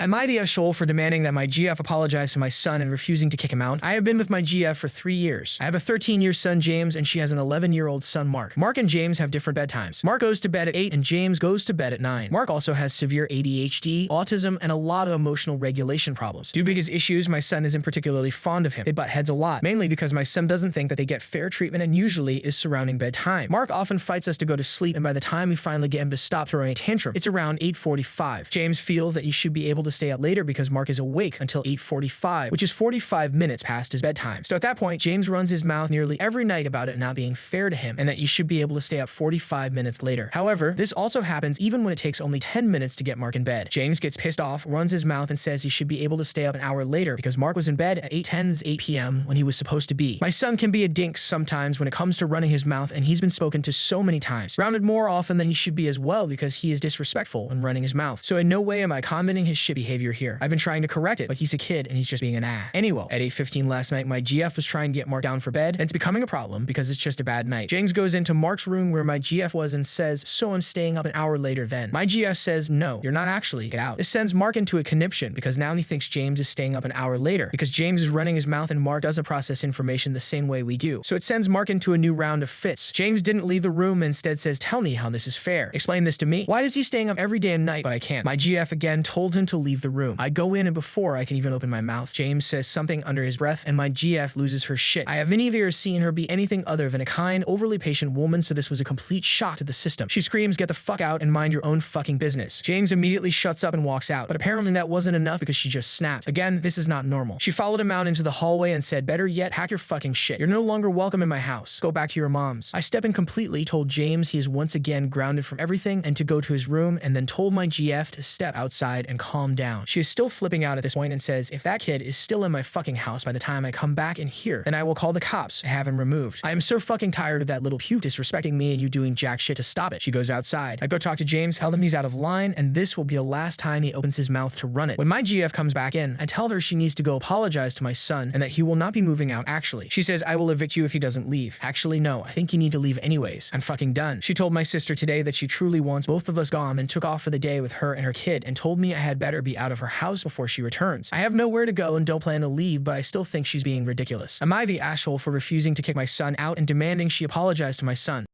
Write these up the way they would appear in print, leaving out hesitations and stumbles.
Am I the asshole for demanding that my GF apologize to my son and refusing to kick him out? I have been with my GF for 3 years. I have a 13-year son, James, and she has an 11-year-old son, Mark. Mark and James have different bedtimes. Mark goes to bed at 8 and James goes to bed at 9. Mark also has severe ADHD, autism, and a lot of emotional regulation problems. Due to his issues, my son isn't particularly fond of him. They butt heads a lot, mainly because my son doesn't think that they get fair treatment and usually is surrounding bedtime. Mark often fights us to go to sleep, and by the time we finally get him to stop throwing a tantrum, it's around 8:45. James feels that he should be able to stay up later because Mark is awake until 8:45, which is 45 minutes past his bedtime. So at that point, James runs his mouth nearly every night about it not being fair to him and that you should be able to stay up 45 minutes later. However, this also happens even when it takes only 10 minutes to get Mark in bed. James gets pissed off, runs his mouth, and says he should be able to stay up an hour later because Mark was in bed at 8 p.m. when he was supposed to be. My son can be a dink sometimes when it comes to running his mouth, and he's been spoken to so many times, grounded more often than he should be as well because he is disrespectful when running his mouth. So in no way am I commenting his shit behavior here. I've been trying to correct it, but he's a kid and he's just being an ass. Anyway, at 8:15 last night, my GF was trying to get Mark down for bed, and it's becoming a problem because it's just a bad night. James goes into Mark's room where my GF was and says, "So I'm staying up an hour later then." My GF says, "No, you're not actually. Get out." This sends Mark into a conniption because now he thinks James is staying up an hour later because James is running his mouth and Mark doesn't process information the same way we do. So it sends Mark into a new round of fits. James didn't leave the room and instead says, "Tell me how this is fair. Explain this to me. Why is he staying up every day and night, but I can't?" My GF again told him to leave the room. I go in, and before I can even open my mouth, James says something under his breath and my GF loses her shit. I have never seen her be anything other than a kind, overly patient woman, so this was a complete shock to the system. She screams, "Get the fuck out and mind your own fucking business." James immediately shuts up and walks out, but apparently that wasn't enough because she just snapped. Again, this is not normal. She followed him out into the hallway and said, "Better yet, pack your fucking shit. You're no longer welcome in my house. Go back to your mom's." I step in completely, told James he is once again grounded from everything and to go to his room, and then told my GF to step outside and calm down. She is still flipping out at this point and says, "If that kid is still in my fucking house by the time I come back in here, then I will call the cops and have him removed. I am so fucking tired of that little puke disrespecting me and you doing jack shit to stop it." She goes outside. I go talk to James, tell him he's out of line, and this will be the last time he opens his mouth to run it. When my GF comes back in, I tell her she needs to go apologize to my son and that he will not be moving out actually. She says, "I will evict you if he doesn't leave." Actually, no, I think you need to leave anyways. I'm fucking done. She told my sister today that she truly wants both of us gone and took off for the day with her and her kid and told me I had better be out of her house before she returns. I have nowhere to go and don't plan to leave, but I still think she's being ridiculous. Am I the asshole for refusing to kick my son out and demanding she apologize to my son?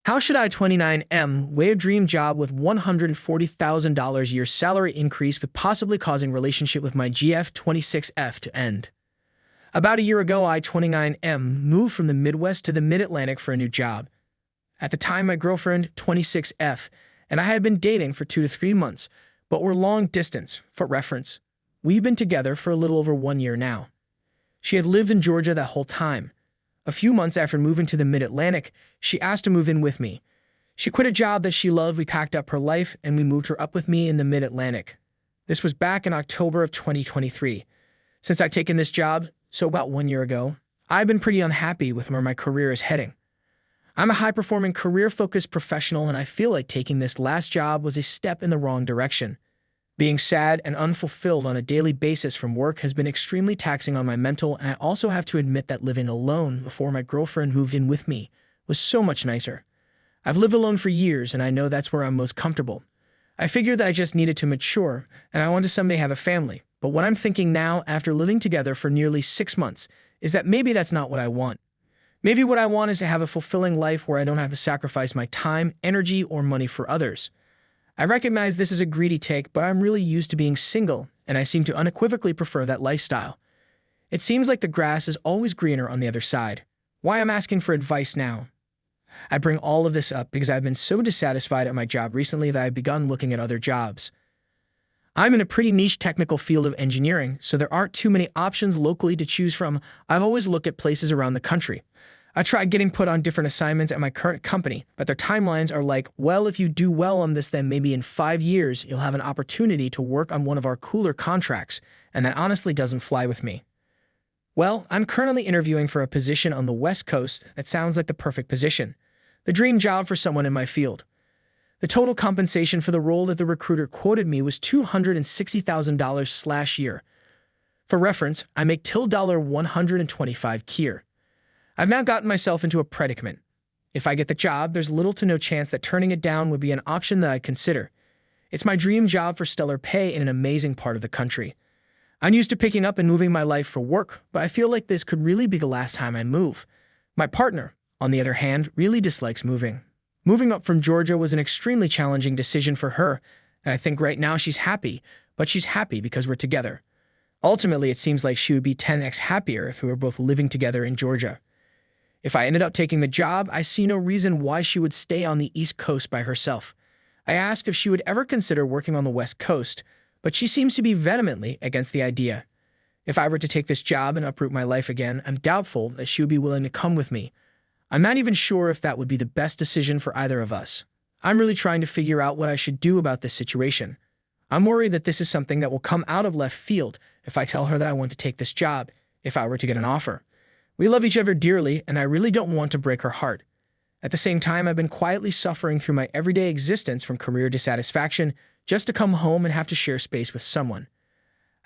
How should I 29M weigh a dream job with $140,000 a year salary increase with possibly causing relationship with my GF 26F to end? About a year ago, I 29M moved from the Midwest to the Mid-Atlantic for a new job. At the time, my girlfriend 26F and I had been dating for 2 to 3 months, but we're long distance. For reference, we've been together for a little over 1 year now. She had lived in Georgia that whole time. A few months after moving to the Mid-Atlantic, she asked to move in with me. She quit a job that she loved, we packed up her life, and we moved her up with me in the Mid-Atlantic. This was back in October of 2023. Since I've taken this job, so about 1 year ago, I've been pretty unhappy with where my career is heading. I'm a high-performing, career-focused professional, and I feel like taking this last job was a step in the wrong direction. Being sad and unfulfilled on a daily basis from work has been extremely taxing on my mental, and I also have to admit that living alone before my girlfriend moved in with me was so much nicer. I've lived alone for years, and I know that's where I'm most comfortable. I figured that I just needed to mature, and I want to someday have a family. But what I'm thinking now, after living together for nearly 6 months, is that maybe that's not what I want. Maybe what I want is to have a fulfilling life where I don't have to sacrifice my time, energy, or money for others. I recognize this is a greedy take, but I'm really used to being single, and I seem to unequivocally prefer that lifestyle. It seems like the grass is always greener on the other side. Why I'm asking for advice now? I bring all of this up because I've been so dissatisfied at my job recently that I've begun looking at other jobs. I'm in a pretty niche technical field of engineering, so there aren't too many options locally to choose from. I've always looked at places around the country. I tried getting put on different assignments at my current company, but their timelines are like, well, if you do well on this, then maybe in 5 years, you'll have an opportunity to work on one of our cooler contracts, and that honestly doesn't fly with me. Well, I'm currently interviewing for a position on the West Coast that sounds like the perfect position. The dream job for someone in my field. The total compensation for the role that the recruiter quoted me was $260,000/year. For reference, I make $125 kier. I've now gotten myself into a predicament. If I get the job, there's little to no chance that turning it down would be an option that I'd consider. It's my dream job for stellar pay in an amazing part of the country. I'm used to picking up and moving my life for work, but I feel like this could really be the last time I move. My partner, on the other hand, really dislikes moving. Moving up from Georgia was an extremely challenging decision for her, and I think right now she's happy, but she's happy because we're together. Ultimately, it seems like she would be 10x happier if we were both living together in Georgia. If I ended up taking the job, I see no reason why she would stay on the East Coast by herself. I asked if she would ever consider working on the West Coast, but she seems to be vehemently against the idea. If I were to take this job and uproot my life again, I'm doubtful that she would be willing to come with me. I'm not even sure if that would be the best decision for either of us. I'm really trying to figure out what I should do about this situation. I'm worried that this is something that will come out of left field if I tell her that I want to take this job, if I were to get an offer. We love each other dearly, and I really don't want to break her heart. At the same time, I've been quietly suffering through my everyday existence from career dissatisfaction just to come home and have to share space with someone.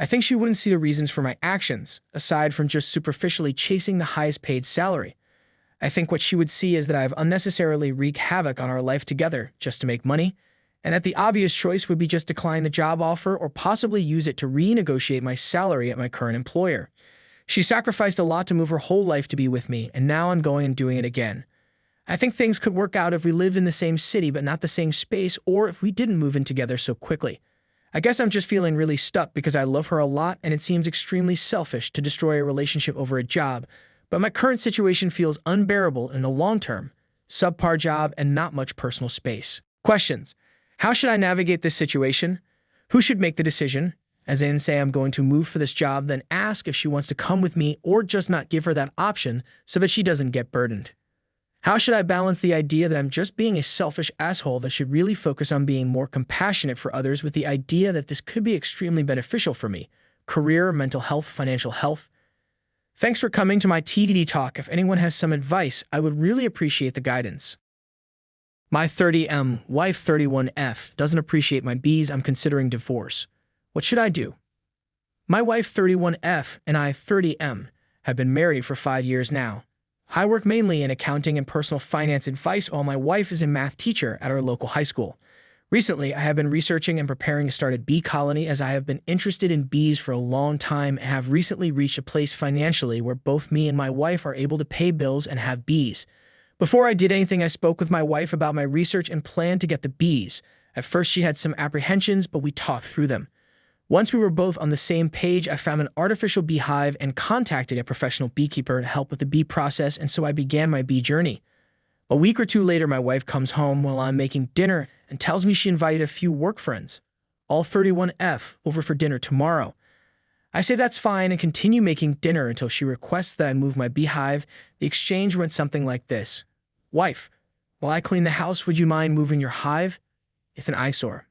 I think she wouldn't see the reasons for my actions, aside from just superficially chasing the highest paid salary. I think what she would see is that I've unnecessarily wreaked havoc on our life together just to make money, and that the obvious choice would be just decline the job offer or possibly use it to renegotiate my salary at my current employer. She sacrificed a lot to move her whole life to be with me, and now I'm going and doing it again. I think things could work out if we lived in the same city but not the same space, or if we didn't move in together so quickly. I guess I'm just feeling really stuck because I love her a lot and it seems extremely selfish to destroy a relationship over a job, but my current situation feels unbearable in the long term. Subpar job and not much personal space. Questions. How should I navigate this situation? Who should make the decision? As in, say I'm going to move for this job, then ask if she wants to come with me or just not give her that option so that she doesn't get burdened. How should I balance the idea that I'm just being a selfish asshole that should really focus on being more compassionate for others with the idea that this could be extremely beneficial for me? Career, mental health, financial health. Thanks for coming to my TDD talk. If anyone has some advice, I would really appreciate the guidance. My 30M, wife 31F, doesn't appreciate my Bs. I'm considering divorce. What should I do? My wife 31F and I 30M have been married for 5 years now. I work mainly in accounting and personal finance advice while my wife is a math teacher at our local high school. Recently, I have been researching and preparing to start a bee colony as I have been interested in bees for a long time and have recently reached a place financially where both me and my wife are able to pay bills and have bees. Before I did anything, I spoke with my wife about my research and planned to get the bees. At first, she had some apprehensions, but we talked through them. Once we were both on the same page, I found an artificial beehive and contacted a professional beekeeper to help with the bee process, and so I began my bee journey. A week or two later, my wife comes home while I'm making dinner and tells me she invited a few work friends, all 31F, over for dinner tomorrow. I say that's fine and continue making dinner until she requests that I move my beehive. The exchange went something like this. Wife, while I clean the house, would you mind moving your hive? It's an eyesore.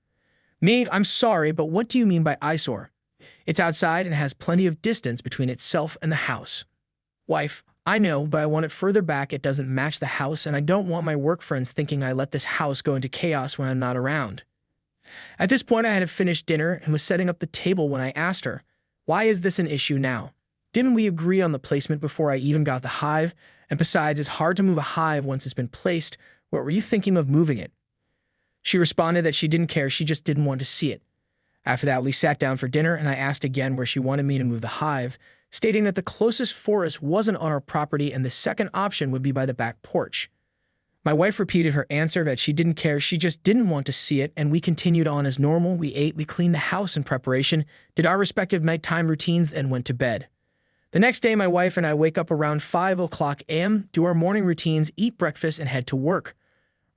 Me, I'm sorry, but what do you mean by eyesore? It's outside and has plenty of distance between itself and the house. Wife, I know, but I want it further back. It doesn't match the house, and I don't want my work friends thinking I let this house go into chaos when I'm not around. At this point, I had finished dinner and was setting up the table when I asked her, why is this an issue now? Didn't we agree on the placement before I even got the hive? And besides, it's hard to move a hive once it's been placed. What were you thinking of moving it? She responded that she didn't care, she just didn't want to see it. After that, we sat down for dinner, and I asked again where she wanted me to move the hive, stating that the closest forest wasn't on our property and the second option would be by the back porch. My wife repeated her answer that she didn't care, she just didn't want to see it, and we continued on as normal. We ate, we cleaned the house in preparation, did our respective nighttime routines, and went to bed. The next day, my wife and I wake up around 5 o'clock a.m., do our morning routines, eat breakfast, and head to work.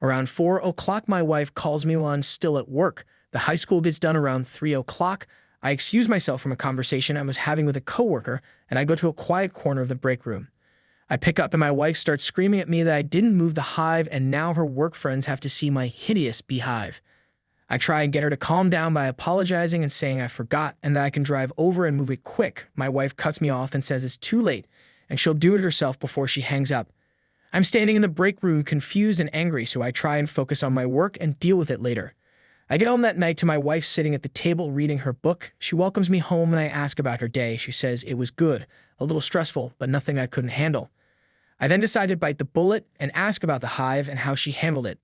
Around 4 o'clock, my wife calls me while I'm still at work. The high school gets done around 3 o'clock. I excuse myself from a conversation I was having with a coworker, and I go to a quiet corner of the break room. I pick up and my wife starts screaming at me that I didn't move the hive and now her work friends have to see my hideous beehive. I try and get her to calm down by apologizing and saying I forgot and that I can drive over and move it quick. My wife cuts me off and says it's too late and she'll do it herself before she hangs up. I'm standing in the break room confused and angry, so I try and focus on my work and deal with it later. I get home that night to my wife sitting at the table reading her book. She welcomes me home and I ask about her day. She says it was good, a little stressful, but nothing I couldn't handle. I then decide to bite the bullet and ask about the hive and how she handled it.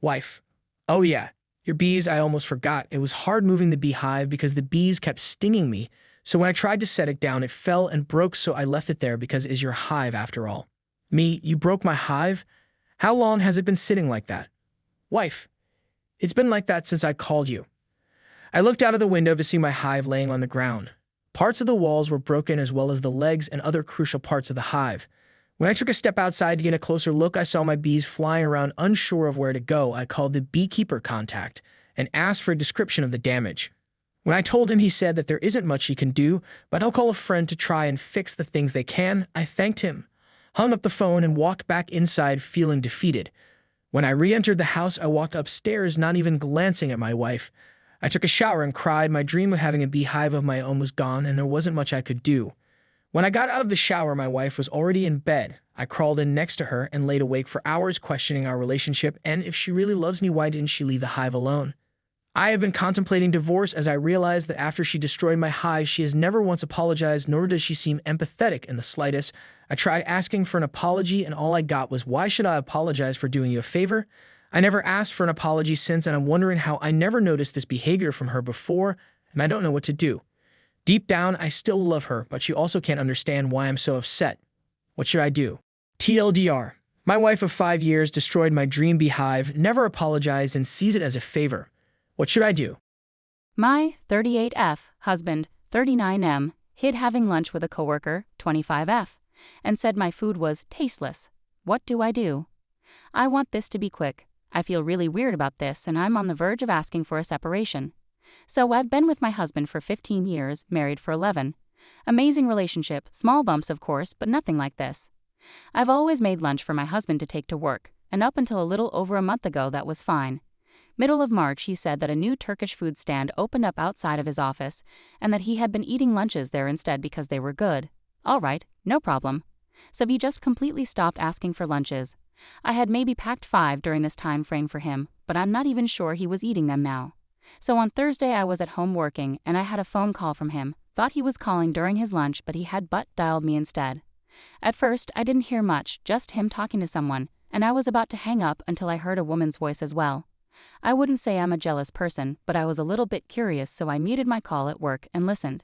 Wife: oh yeah, Your bees, I almost forgot. It was hard moving the beehive because the bees kept stinging me. So when I tried to set it down, it fell and broke, so I left it there because it is your hive after all. Me, you broke my hive? How long has it been sitting like that? Wife, it's been like that since I called you. I looked out of the window to see my hive laying on the ground. Parts of the walls were broken as well as the legs and other crucial parts of the hive. When I took a step outside to get a closer look, I saw my bees flying around unsure of where to go. I called the beekeeper contact and asked for a description of the damage. When I told him, he said that there isn't much he can do, but he'll call a friend to try and fix the things they can. I thanked him, hung up the phone, and walked back inside feeling defeated. When I re-entered the house, I walked upstairs, not even glancing at my wife. I took a shower and cried. My dream of having a beehive of my own was gone, and there wasn't much I could do. When I got out of the shower, my wife was already in bed. I crawled in next to her and laid awake for hours questioning our relationship, and if she really loves me, why didn't she leave the hive alone? I have been contemplating divorce as I realized that after she destroyed my hive, she has never once apologized, nor does she seem empathetic in the slightest. I tried asking for an apology, and all I got was, why should I apologize for doing you a favor? I never asked for an apology since, and I'm wondering how I never noticed this behavior from her before, and I don't know what to do. Deep down, I still love her, but she also can't understand why I'm so upset. What should I do? TLDR. My wife of 5 years destroyed my dream beehive, never apologized, and sees it as a favor. What should I do? My 38F husband, 39M, hid having lunch with a coworker, 25F, and said my food was tasteless. What do I do? I want this to be quick. I feel really weird about this, and I'm on the verge of asking for a separation. So I've been with my husband for 15 years, married for 11. Amazing relationship, small bumps of course, but nothing like this. I've always made lunch for my husband to take to work, and up until a little over a month ago that was fine. Middle of March, he said that a new Turkish food stand opened up outside of his office, and that he had been eating lunches there instead because they were good. All right, no problem. So he just completely stopped asking for lunches. I had maybe packed 5 during this time frame for him, but I'm not even sure he was eating them now. So on Thursday I was at home working, and I had a phone call from him. Thought he was calling during his lunch, but he had dialed me instead. At first, I didn't hear much, just him talking to someone, and I was about to hang up until I heard a woman's voice as well. I wouldn't say I'm a jealous person, but I was a little bit curious, so I muted my call at work and listened.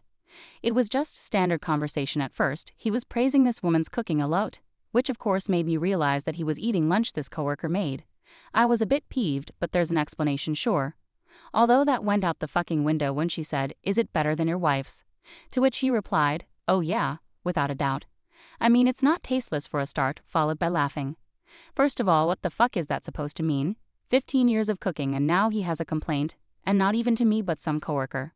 It was just standard conversation at first. He was praising this woman's cooking a lot, which of course made me realize that he was eating lunch this coworker made. I was a bit peeved, but there's an explanation, sure. Although that went out the fucking window when she said, "Is it better than your wife's?" To which he replied, "Oh yeah, without a doubt. I mean, it's not tasteless for a start," followed by laughing. First of all, what the fuck is that supposed to mean? 15 years of cooking and now he has a complaint, and not even to me but some coworker.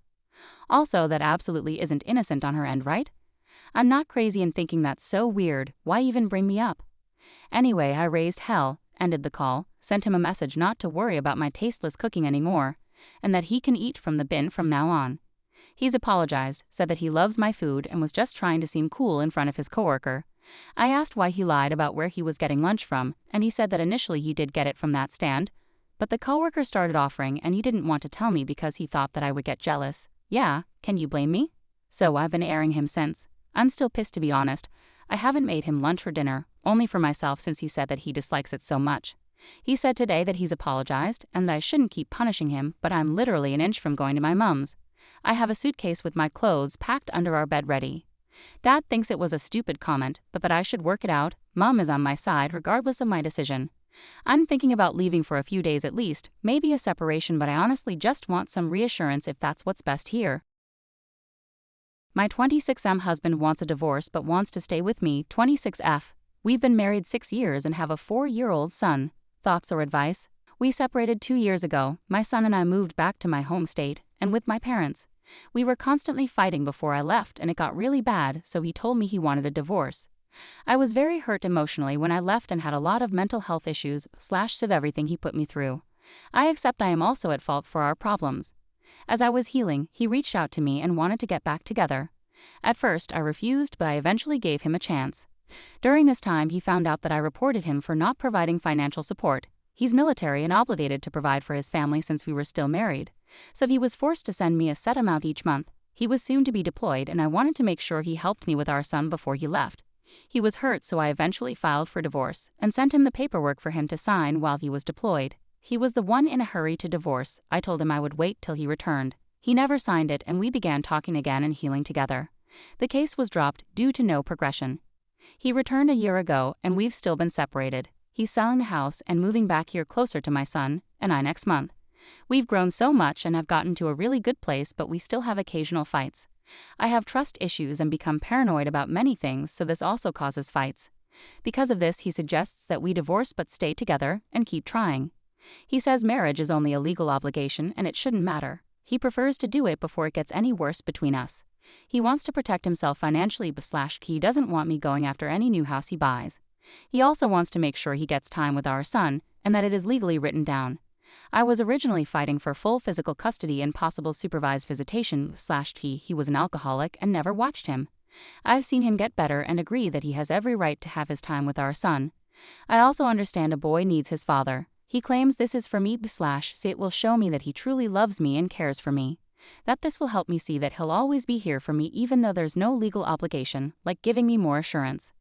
Also, that absolutely isn't innocent on her end, right? I'm not crazy in thinking that's so weird. Why even bring me up? Anyway, I raised hell, ended the call, sent him a message not to worry about my tasteless cooking anymore, and that he can eat from the bin from now on. He's apologized, said that he loves my food and was just trying to seem cool in front of his coworker. I asked why he lied about where he was getting lunch from, and he said that initially he did get it from that stand, but the coworker started offering and he didn't want to tell me because he thought that I would get jealous. Yeah, can you blame me? So I've been airing him since. I'm still pissed, to be honest. I haven't made him lunch or dinner, only for myself since he said that he dislikes it so much. He said today that he's apologized and that I shouldn't keep punishing him, but I'm literally an inch from going to my mom's. I have a suitcase with my clothes packed under our bed ready. Dad thinks it was a stupid comment, but that I should work it out. Mom is on my side regardless of my decision. I'm thinking about leaving for a few days at least, maybe a separation, but I honestly just want some reassurance if that's what's best here. My 26M husband wants a divorce but wants to stay with me, 26F. We've been married 6 years and have a 4-year-old son. Thoughts or advice? We separated 2 years ago. My son and I moved back to my home state, and with my parents. We were constantly fighting before I left, and it got really bad, so he told me he wanted a divorce. I was very hurt emotionally when I left and had a lot of mental health issues / of everything he put me through. I accept I am also at fault for our problems. As I was healing, he reached out to me and wanted to get back together. At first, I refused, but I eventually gave him a chance. During this time, he found out that I reported him for not providing financial support. He's military and obligated to provide for his family since we were still married. So he was forced to send me a set amount each month. He was soon to be deployed, and I wanted to make sure he helped me with our son before he left. He was hurt, so I eventually filed for divorce and sent him the paperwork for him to sign while he was deployed. He was the one in a hurry to divorce. I told him I would wait till he returned. He never signed it and we began talking again and healing together. The case was dropped due to no progression. He returned a year ago and we've still been separated. He's selling the house and moving back here closer to my son and I next month. We've grown so much and have gotten to a really good place, but we still have occasional fights. I have trust issues and become paranoid about many things, so this also causes fights. Because of this, he suggests that we divorce but stay together and keep trying. He says marriage is only a legal obligation and it shouldn't matter. He prefers to do it before it gets any worse between us. He wants to protect himself financially / he doesn't want me going after any new house he buys. He also wants to make sure he gets time with our son and that it is legally written down. I was originally fighting for full physical custody and possible supervised visitation / he was an alcoholic and never watched him. I've seen him get better and agree that he has every right to have his time with our son. I also understand a boy needs his father. He claims this is for me / it will show me that he truly loves me and cares for me. That this will help me see that he'll always be here for me even though there's no legal obligation, like giving me more assurance.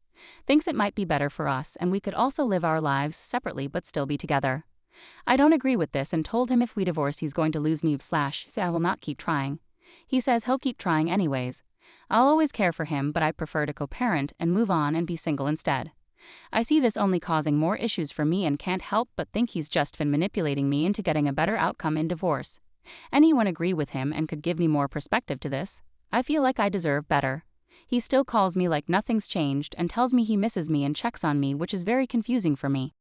Thinks it might be better for us and we could also live our lives separately but still be together. I don't agree with this and told him if we divorce he's going to lose me / I will not keep trying. He says he'll keep trying anyways. I'll always care for him, but I prefer to co-parent and move on and be single instead. I see this only causing more issues for me and can't help but think he's just been manipulating me into getting a better outcome in divorce. Anyone agree with him and could give me more perspective to this? I feel like I deserve better. He still calls me like nothing's changed and tells me he misses me and checks on me, which is very confusing for me.